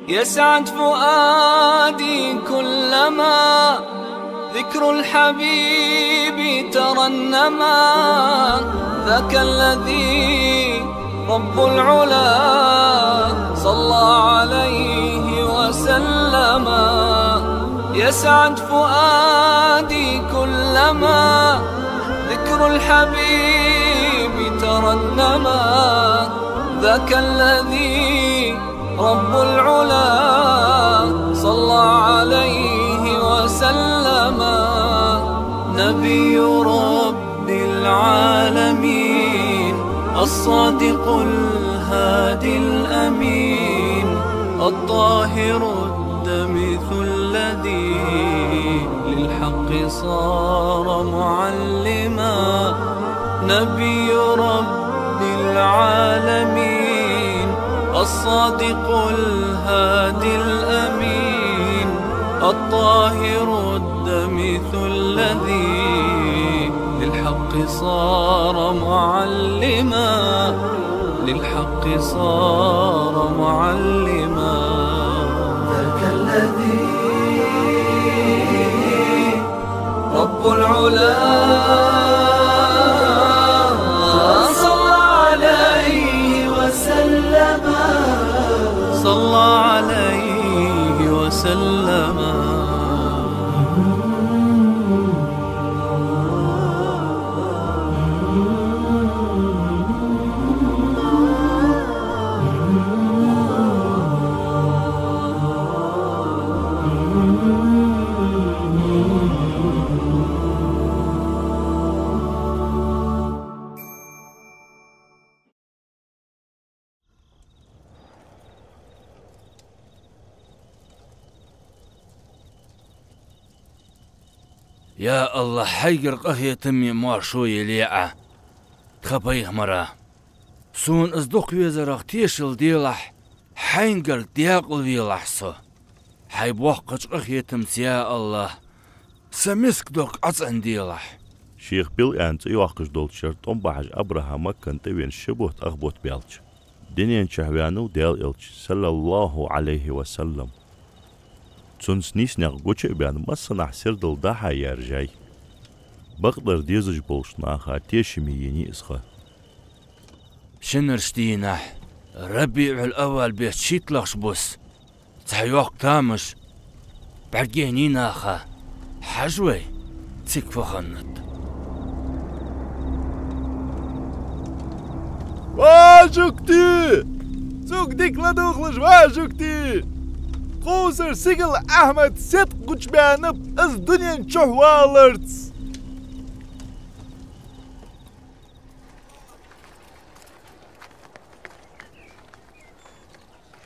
يسعد فؤادي كلما ذكر الحبيب ترنما. ذاك الذي رب العلا صلى عليه وسلم. يسعد فؤادي كلما ذكر الحبيب ترنما. ذاك الذي رب العلا صلى عليه وسلم. نبي رب العالمين الصادق الهادي الأمين الطاهر الدمث الذي للحق صار معلما. نبي رب العالمين الصادق الهادي الأمين الطاهر الدمث الذي للحق صار معلما. للحق صار معلما. ذاك الذي رب العلا صلى عليه وسلم. صلى عليه وسلم. يا الله حيقر قهية تمي مارشوية ليعة تخبيه مرة سون ازدوق ويزرق تيشل ديلح حينقر دياقل ويلح سو حيبوقج قهية تمس يا الله سمسك دوق عطن ديلح. شيخ بيل أنت يوقج دول شرط بعج أبراهام كنت وين شبوت أخبوت بيلش دنيا شهوانو ديال إلش صلى الله عليه وسلم. سونس نيسناق قوچه بيان مصنع سردل داها يرجاي بقدر ديزج بولشناخا تيشمي يني اسخا. شنرشتينح ربيع الأول بيت شيتلخش بوس تحيوق تامش برجينيناخا حجوي تيك فخنت. واجوكتي سوق ديك لدوخلش واجوكتي قوسر سيقل أحمد ست قوش بيانب از دنيا نشوح والرتس.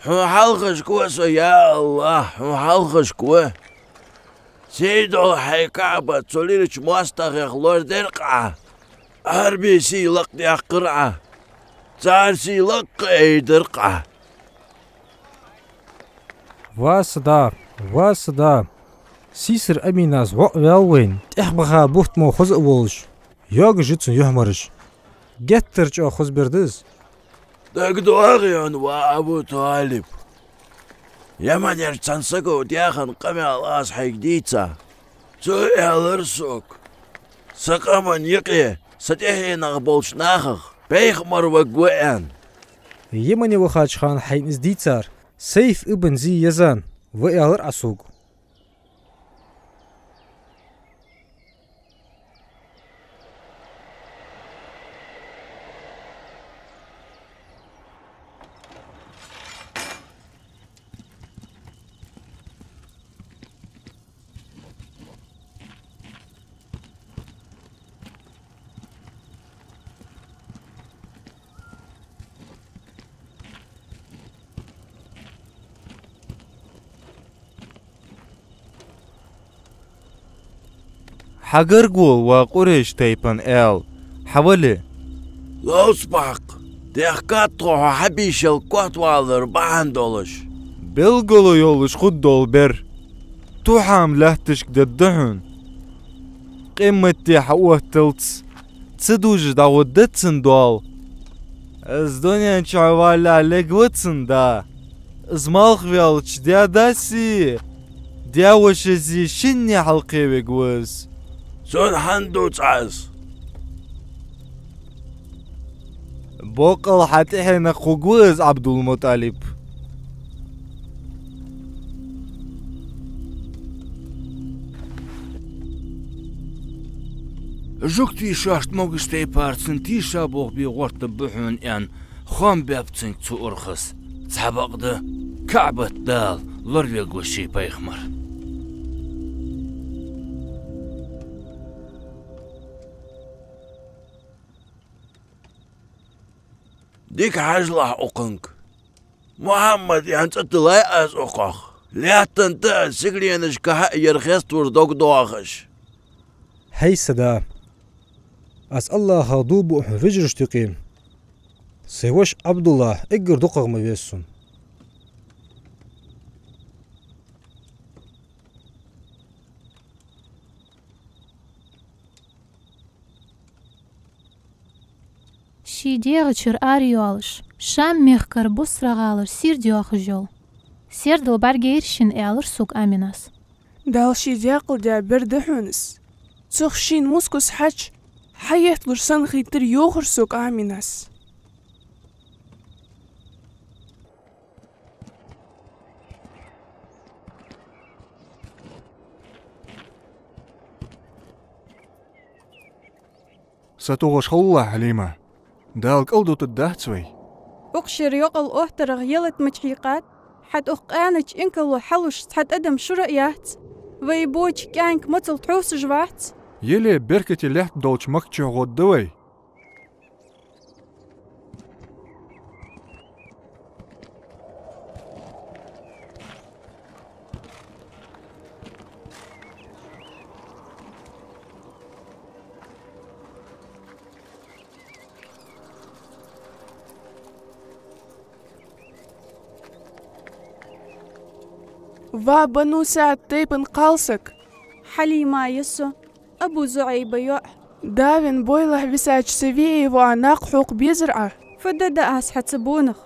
حو حلقش كوسو يا الله حو حلقش كوه سيدو حي كعبة توليرش مواستغيخ لور درقعة هربي سي لق دي قرعة تار سي لق اي درقعة. واسدا سيسر أميناز وقوين تحبخا بوت مو خز أولش ياغ جيتسن يهمرش جترج أو خز بردز دقدو أغيون وأبو طالب يمن يرتسن سكو دياخن قمي الأس حيك ديتسا سوئي هالرسوك سقامن يقي ستيحي نغبولش ناخخ بيخ مروق يمن يوخاج خان حين ازديتسار سيف ابن زي يزان وإعلر أسوق. حقرقول وقريش تيبن إل حولي لو سباق ديخكاتو حبيش القوات والر باندولش بلغلو يولش خود دول بر توحام لهتشك ددهن قيمتي حوه تلتس تسدوج داودتسن دول از دنيا نشعوالا لقوتسن دا زمالخ فيالش ديا داسي ديا وشزي شني حلقي بجوز سون حندو تعز بوقل حتحنا خوجوز عبد المطلب جوكتي شاشت موغشتي بارتسن تيشا بوغ بي غورت بحون ان خام بابتسن تو ارخص تحبقده كعبة دال لربي قوشي بيخمر ديك حاجلح أقنك محمد يعني تطلع أز أقاخ لا تنتهي سجلينش كحق يرخص وردوك دواخش هي سدا أس الله هادوب وحفجر تقيم سيوش عبد الله اقر دقق ما بيسون شي ديغتشر آريولش شام ميخكر بسرا غالر سير ديوخ جول سير دل برگيرشن إعلر سوق أميناس دالشي دياقل ديا بردحونس تخشين موسكوس حج حيات لرسان خيتر يوخر سوق أميناس ستوغش الله حليمة دالك ألدو تدهتسوي أقشر يقل أهترغ يلت مجحيقات حد أقانج إنكلو حلوش حد أدم شرقيات ويبوش كانك متل تحوس جوات يلي بركتي لحت دولش مكتشو غدوي va banu saad teipen qalsak حليمة يسو أبو زعيب يوع دافن بويله بساج سفيه وعناق حوق بيزرعه فدد أس حتسبونخ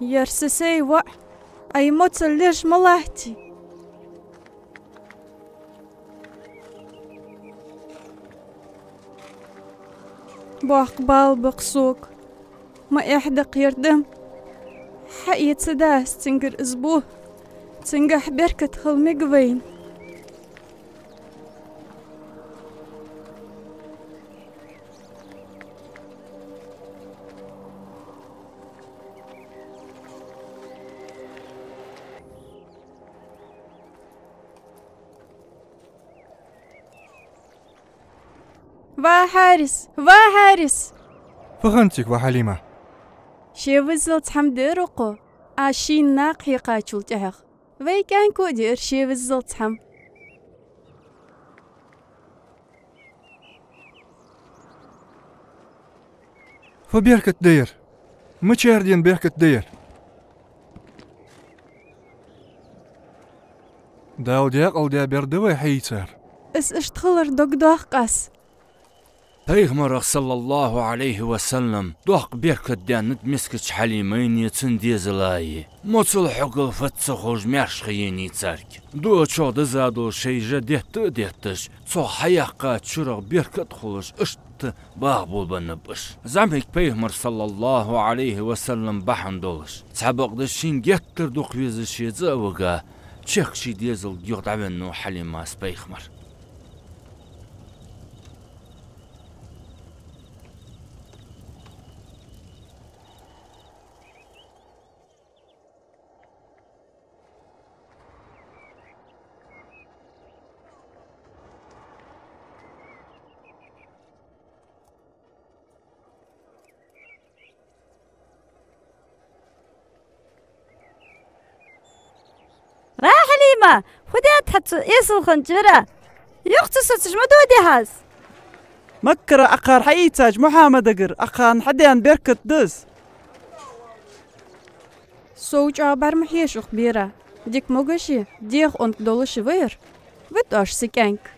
يرسسي وع أي متل ليش ملاهتي بقبال بقسوك ما إحدق يردم حقيت سداس تنقر أسبوه تنقح بركة خلمقوين وحارس فغنتك وحليمة شيفزلت حمد رقو عشين ناقي قاتشول تهخ وي كان كودير شيفزلت حم فبيركة دير متشاردين بيركة دير داو دياق ديا بيردوي حيتر اس اشتخلر دوغ قاس Peygamber sallallahu aleyhi ve sellem doq berketden nit miskich halimeyn yetsin dizelayi. Moçul hukul fatsa xoj merşxiyeni tsark. Do çoda zado şeyje dettiş. So hayaqqa çuraq berket xuluş işt bağ bulbanıbış. Zamek Peygamber sallallahu aleyhi ve sellem bahandolış. Sabaqda şin gettir doq vizi şezavaga. Çekşi dizel yoqdavenno halimas Peygamber. حليمة خدات حتى يسل خنجرة يختص مدودي هاز مكر أقار حيتاج محمد أقر أقان حديان بركة دز سوج عبر محيش أخبيرة ديك موغشي ديخ أنت دولش وير وداش سكانك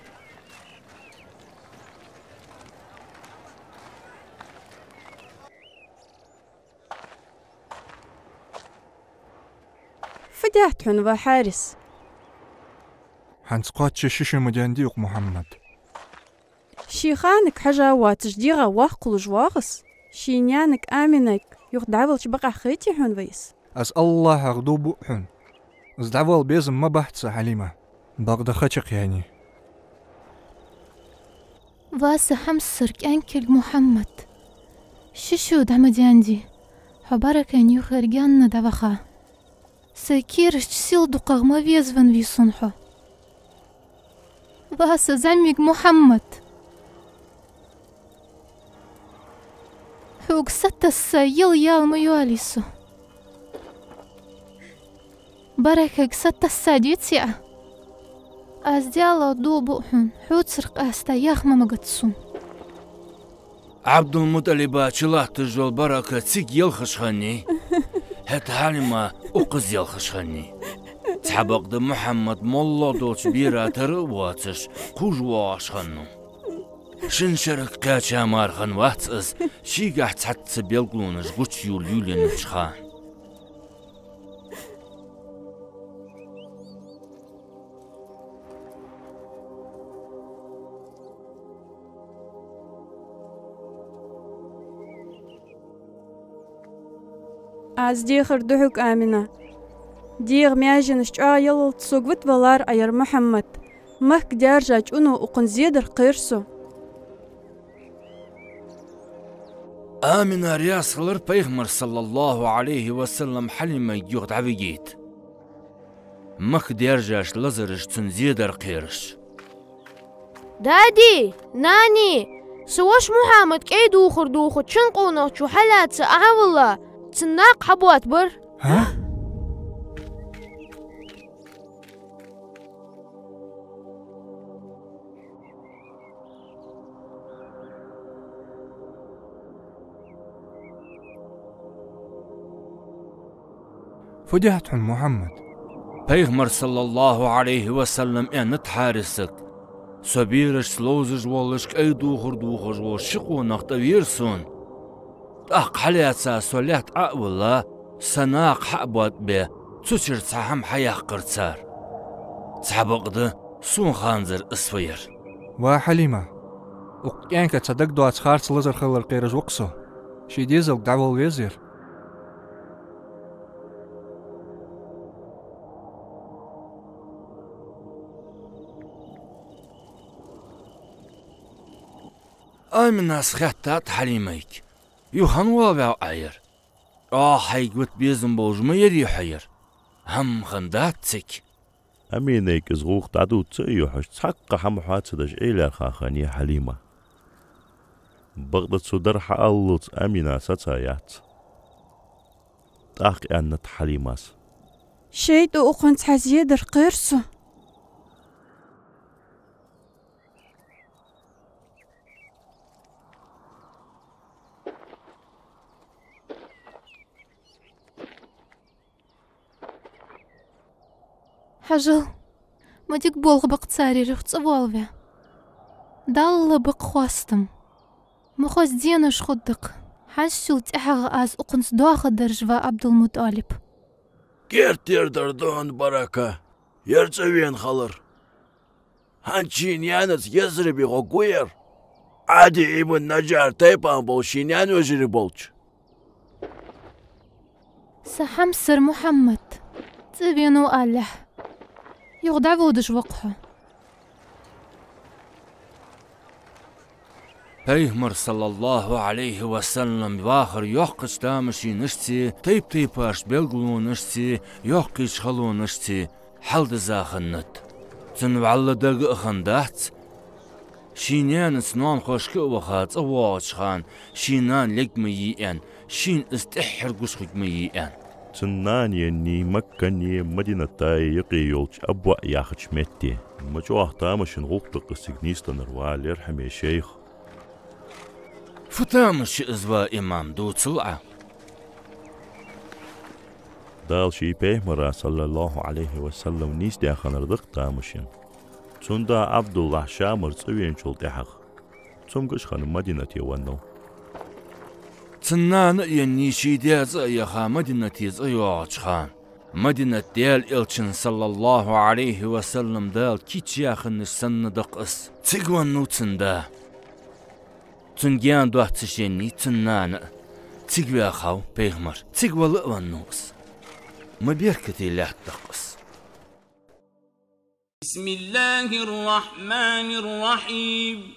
فديت حن وحارس حنسقات شيش مجانديق محمد شيخانك حاجة واتجديغا واقل جواغس شينيانك آمنك يخدعوالش بقى خيتي حن ويس أس الله أغضوب حن أزدعوال بيزم ما بحث حليمة بغدا خشق يعني واسا حمسر كأنكل محمد ششو دعمدياندي حبارك أن يخرجان دعوخا سكيرش سيل دقاغ ما ويزفن ويصنحو واسا زعمك محمد حوق ستة يل ما يواليسو بركة ستة ساديتيا أزديالا دو بوحن حوت سرق أستا ياخما مقدسون عبد المطلب شلات الجول بركة تسيق يلخشخني هات حالما أقز يلخشخني تحبق محمد مولو دوش بيرا ترواتش قوجواش خنو شنشرك كاتشا مارخن واتس شيقاح تحت بيلقلونش قوش يوليولين بشخان از ديخر دحوك آمنة ديغ مياجنش يلل تسوقوت والار أير محمد مهك دارجاج أنو أقن زيدر قيرسو آمنا رياس غلر بيغمر صلى الله عليه وسلم حلمة يغد عبيجيت مهك دارجاش لزرش تنزيدر قيرش دادي ناني سواش محمد كي دوخر تشنقونا شو حالات ساعة والله تناق حبوات بر ها؟ فجأت عن محمد بيغمر صلى الله عليه وسلم ان تحارسك سبيرش سلوزج والشك اي دوخر وشقو نختويرسون أق حلياتسا سوليات أولا سناق حبوات به تسير تساهم حياة قرصار تحبقد سون خانزر اسفير وحليمة وقيانك تصدق دو أتخارت لزر خلال قيرج وقصو شي ديزل دعوة الوزير آمنا سخطات حليميك يوهن وابع عير حيقوت بيزن بوج ما يري حير هم خنداتك أمينيك زغوخ تعدو تسيوحش تحق حمحات سدش إيلار خاخاني حليمة بغدت سدرح ألوت أمينا ستايات تاق أنت حليماس شيدو أقنت حزيدر قيرسو حاجل ما ديك بولغ بقتاري رخت أبوالفي دال بق خواستم مخوز دينش خدق حنشل تحغ از أقنت دواخد درجوا عبد المطلب كيرت يردر دون بركة يرتوين خلر هانشين يانت يزربي غوير عادي ابن نجار تيبان بولشين يان وجري بولش سحمسر محمد تبينو ألح يغدع ودش وقحه بيغمر صلى الله عليه وسلم باخر يوقش دامشي نشتي تيباش بيلقلو نشتي يوقش خلو نشتي حلد زاخنت تنوعل دق اخندات شينان سنان خوشك وخات اواج خان شينان لك ميئن شين استحر قشخك ميئن تنان يني مكاني مدينة تاي يقي يولش أبوأ ياخش متي مجوه تامشن غوطق السجنيست نروال يرحم يا شيخ فتامش ازوا امام دو طلعه دال شي بيغمر صلى الله عليه وسلم نيس داخل رضق تامشن توندا عبد الله شامر تسوين شول تحق تسمقش خان مدينة يوانو تنان يني شي ديز يخا مدينة يز ايوش خان مدينة ديال إلشن صلى الله عليه وسلم دال كيتش ياخن السندق اس تيغوان نوتن دا تنجيان دوات تشيني تنانا تيغوى خاو بيغمر تيغوى لقوان نوس ما بيركتي لا تقص. بسم الله الرحمن الرحيم.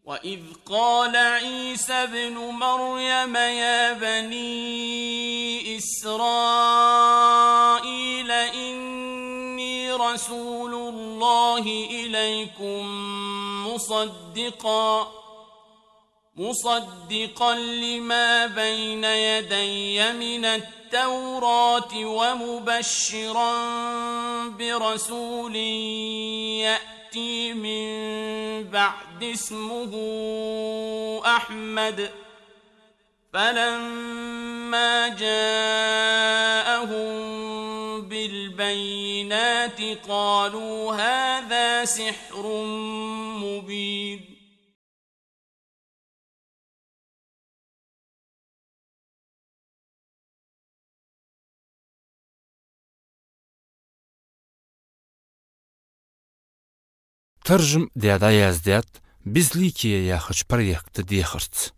وإذ قال عيسى ابن مريم يا بني إسرائيل إني رسول الله إليكم مصدقا لما بين يدي من التوراة ومبشرا برسول يأتي من بعد اسمه أحمد فلما جاءهم بالبينات قالوا هذا سحر مبين. ترجم ديادا يازدات بزليكي ياخش بريكت ديخرت.